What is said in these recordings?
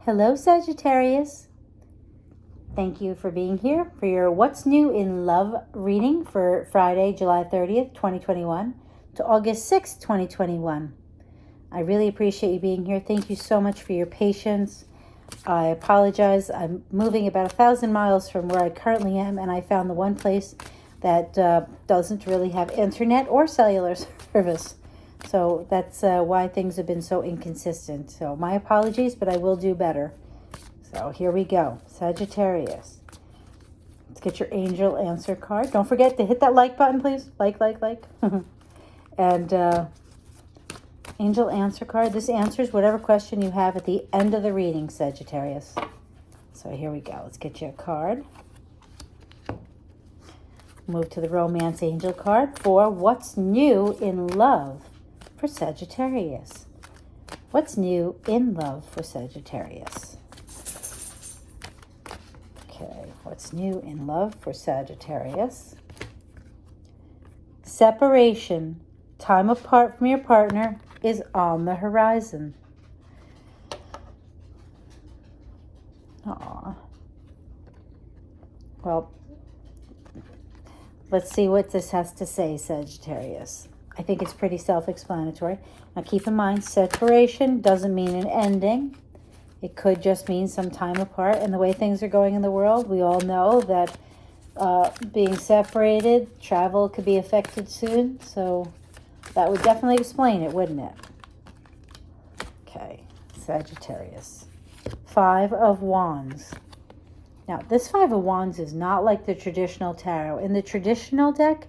Hello, Sagittarius. Thank you for being here for your What's New in Love reading for Friday, July 30th, 2021 to August 6th, 2021. I really appreciate you being here. Thank you so much for your patience. I apologize. I'm moving about 1,000 miles from where I currently am, and I found the one place that doesn't really have internet or cellular service. So that's why things have been so inconsistent. So my apologies, but I will do better. So here we go. Sagittarius. Let's get your angel answer card. Don't forget to hit that like button, please. Like. And angel answer card. This answers whatever question you have at the end of the reading, Sagittarius. So here we go. Let's get you a card. Move to the romance angel card for what's new in love for Sagittarius. What's new in love for Sagittarius? Okay, what's new in love for Sagittarius? Separation, time apart from your partner is on the horizon. Aw. Well, let's see what this has to say, Sagittarius. I think it's pretty self-explanatory. Now keep in mind, separation doesn't mean an ending. It could just mean some time apart. And the way things are going in the world, we all know that being separated, travel could be affected soon. So that would definitely explain it, wouldn't it? Okay, Sagittarius. 5 of Wands. Now, this 5 of Wands is not like the traditional tarot. In the traditional deck,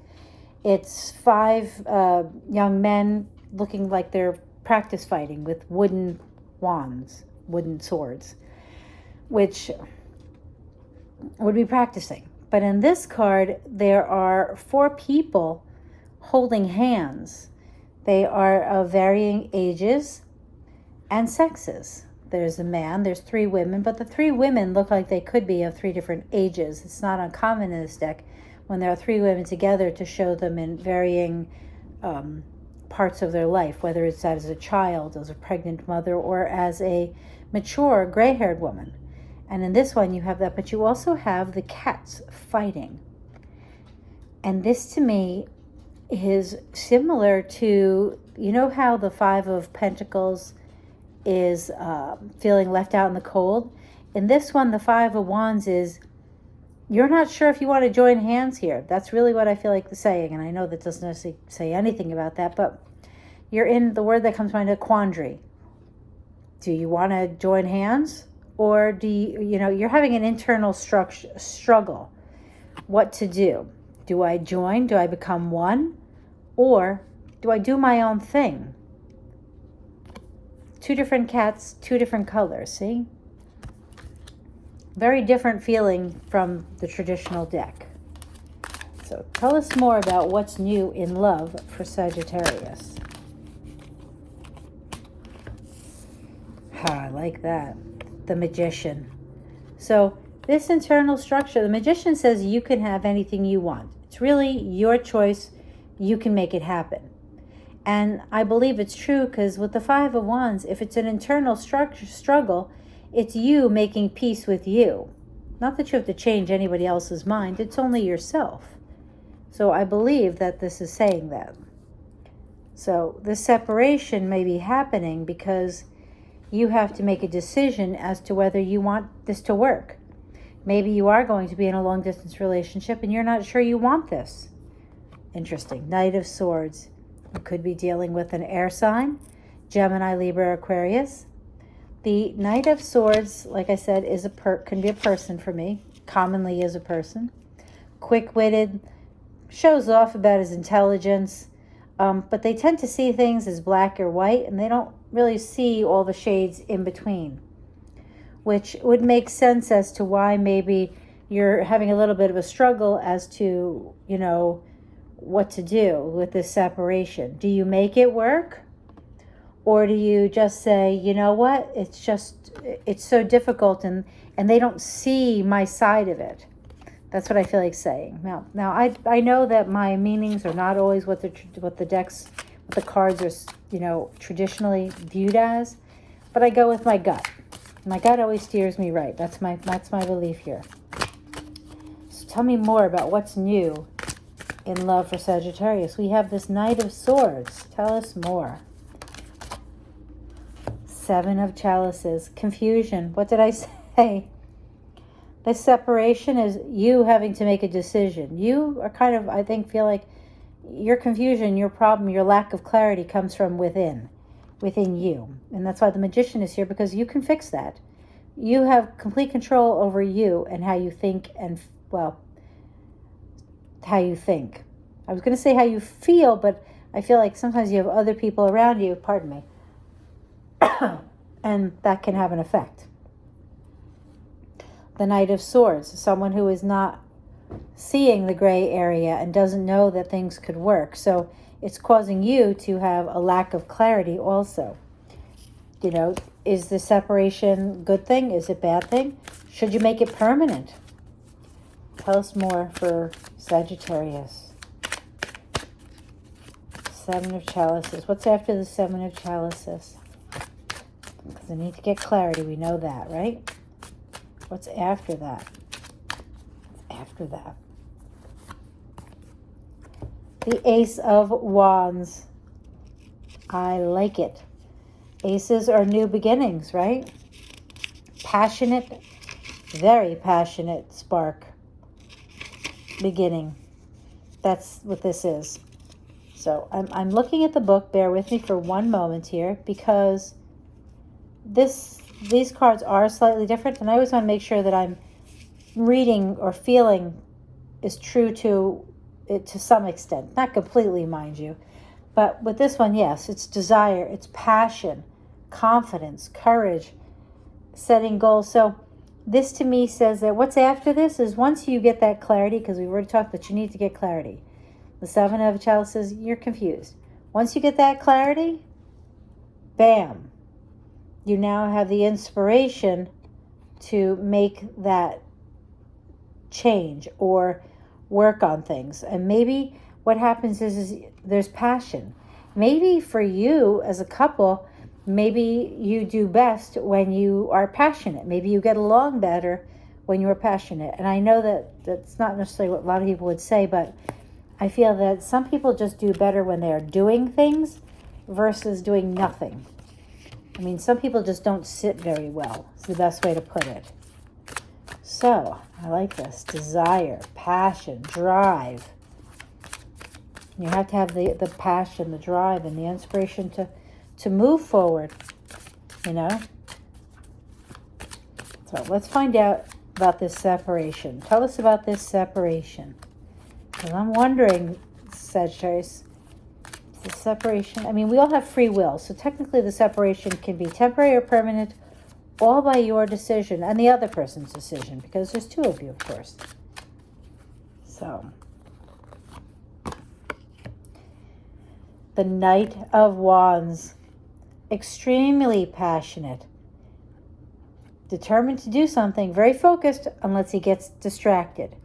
it's 5 young men looking like they're practice fighting with wooden wands, wooden swords, which would be practicing. But in this card, there are 4 people holding hands. They are of varying ages and sexes. There's a man, there's 3 women, but the 3 women look like they could be of 3 different ages. It's not uncommon in this deck when there are 3 women together to show them in varying parts of their life, whether it's as a child, as a pregnant mother, or as a mature gray-haired woman. And in this one you have that, but you also have the cats fighting. And this to me is similar to, you know how the 5 of Pentacles is feeling left out in the cold? In this one, the 5 of Wands is, you're not sure if you want to join hands here. That's really what I feel like saying. And I know that doesn't necessarily say anything about that, but you're in, the word that comes to mind, a quandary. Do you want to join hands? Or do you, you're having an internal struggle. What to do? Do I join? Do I become one? Or do I do my own thing? 2 different cats, 2 different colors, see? Very different feeling from the traditional deck. So tell us more about what's new in love for Sagittarius. I like that. The Magician. So this internal structure, the Magician says you can have anything you want. It's really your choice. You can make it happen. And I believe it's true because with the 5 of Wands, if it's an internal struggle, it's you making peace with you. Not that you have to change anybody else's mind. It's only yourself. So I believe that this is saying that. So this separation may be happening because you have to make a decision as to whether you want this to work. Maybe you are going to be in a long-distance relationship and you're not sure you want this. Interesting. Knight of Swords. You could be dealing with an air sign, Gemini, Libra, Aquarius. The Knight of Swords, like I said, is can be a person for me. Commonly is a person. Quick-witted, shows off about his intelligence, but they tend to see things as black or white, and they don't really see all the shades in between, which would make sense as to why maybe you're having a little bit of a struggle as to, what to do with this separation. Do you make it work? Or do you just say, you know what, it's so difficult and they don't see my side of it. That's what I feel like saying. Now I know that my meanings are not always what the cards are, traditionally viewed as, but I go with my gut. My gut always steers me right. That's my belief here. So tell me more about what's new in love for Sagittarius. We have this Knight of Swords. Tell us more. Seven of Chalices. Confusion. What did I say? This separation is you having to make a decision. You are kind of, I think, feel like your confusion, your problem, your lack of clarity comes from within you. And that's why the Magician is here, because you can fix that. You have complete control over you and how you think and, well, how you think. I was going to say how you feel, but I feel like sometimes you have other people around you, pardon me, and that can have an effect. The Knight of Swords, someone who is not seeing the gray area and doesn't know that things could work. So it's causing you to have a lack of clarity also. You know, is the separation good thing? Is it bad thing? Should you make it permanent? Tell us more for Sagittarius. Seven of Chalices. What's after the Seven of Chalices? Because I need to get clarity. We know that, right? What's after that? After that. The Ace of Wands. I like it. Aces are new beginnings, right? Passionate, very passionate spark. Beginning. That's what this is. So I'm looking at the book. Bear with me for one moment here, because these cards are slightly different, and I always want to make sure that I'm reading or feeling is true to it to some extent. Not completely, mind you. But with this one, yes, it's desire, it's passion, confidence, courage, setting goals. So this to me says that what's after this is once you get that clarity, because we've already talked that you need to get clarity. The Seven of Chalices, you're confused. Once you get that clarity, bam, you now have the inspiration to make that change or work on things. And maybe what happens is there's passion. Maybe for you as a couple, maybe you do best when you are passionate. Maybe you get along better when you're passionate. And I know that that's not necessarily what a lot of people would say, but I feel that some people just do better when they are doing things versus doing nothing. I mean, some people just don't sit very well. It's the best way to put it. So, I like this. Desire, passion, drive. You have to have the passion, the drive, and the inspiration to move forward, you know? So, let's find out about this separation. Tell us about this separation. Because I'm wondering, Sagittarius, the separation, I mean, we all have free will, so technically the separation can be temporary or permanent, all by your decision and the other person's decision, because there's two of you, of course. So, the Knight of Wands, extremely passionate, determined to do something, very focused unless he gets distracted.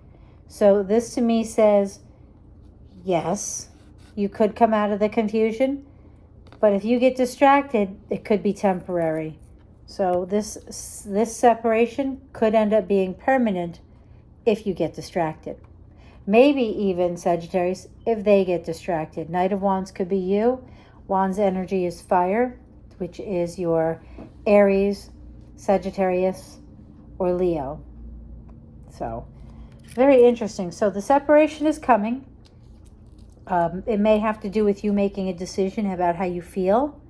So this to me says, yes, you could come out of the confusion, but if you get distracted, it could be temporary. So this separation could end up being permanent if you get distracted. Maybe even, Sagittarius, if they get distracted. Knight of Wands could be you. Wands energy is fire, which is your Aries, Sagittarius, or Leo. So, very interesting. So the separation is coming. It may have to do with you making a decision about how you feel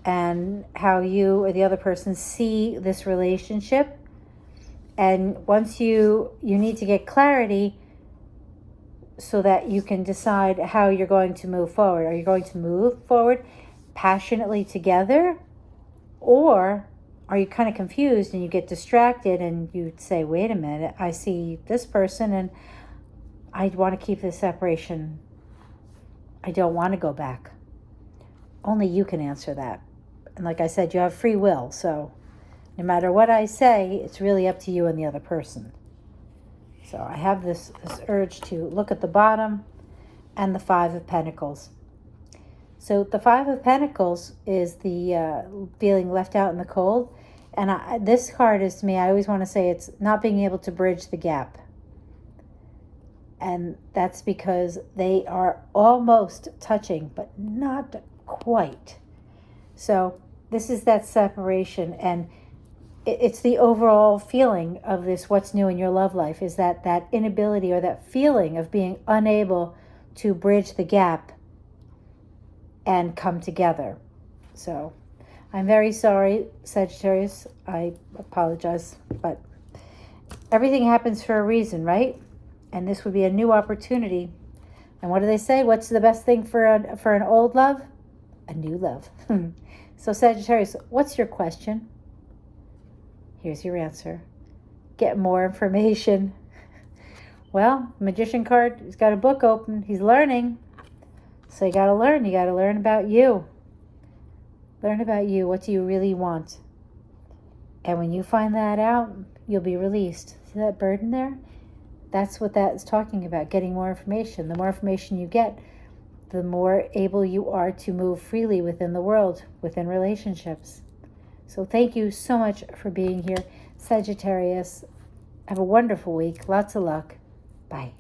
and how you or the other person see this relationship. And once you need to get clarity so that you can decide how you're going to move forward. Are you going to move forward passionately together, or are you kind of confused and you get distracted and you say, wait a minute, I see this person and I want to keep this separation. I don't want to go back. Only you can answer that. And like I said, you have free will. So no matter what I say, it's really up to you and the other person. So I have this urge to look at the bottom and the Five of Pentacles. So the Five of Pentacles is the feeling left out in the cold. And this card is, to me, I always want to say it's not being able to bridge the gap. And that's because they are almost touching, but not quite. So this is that separation, and it's the overall feeling of this, what's new in your love life, is that inability or that feeling of being unable to bridge the gap and come together. So I'm very sorry, Sagittarius. I apologize, but everything happens for a reason, right? And this would be a new opportunity. And what do they say? What's the best thing for an old love? A new love. So Sagittarius, what's your question? Here's your answer. Get more information. Well, Magician card, he's got a book open. He's learning. So you got to learn. You got to learn about you. Learn about you. What do you really want? And when you find that out, you'll be released. See that bird in there? That's what that is talking about, getting more information. The more information you get, the more able you are to move freely within the world, within relationships. So thank you so much for being here, Sagittarius. Have a wonderful week. Lots of luck. Bye.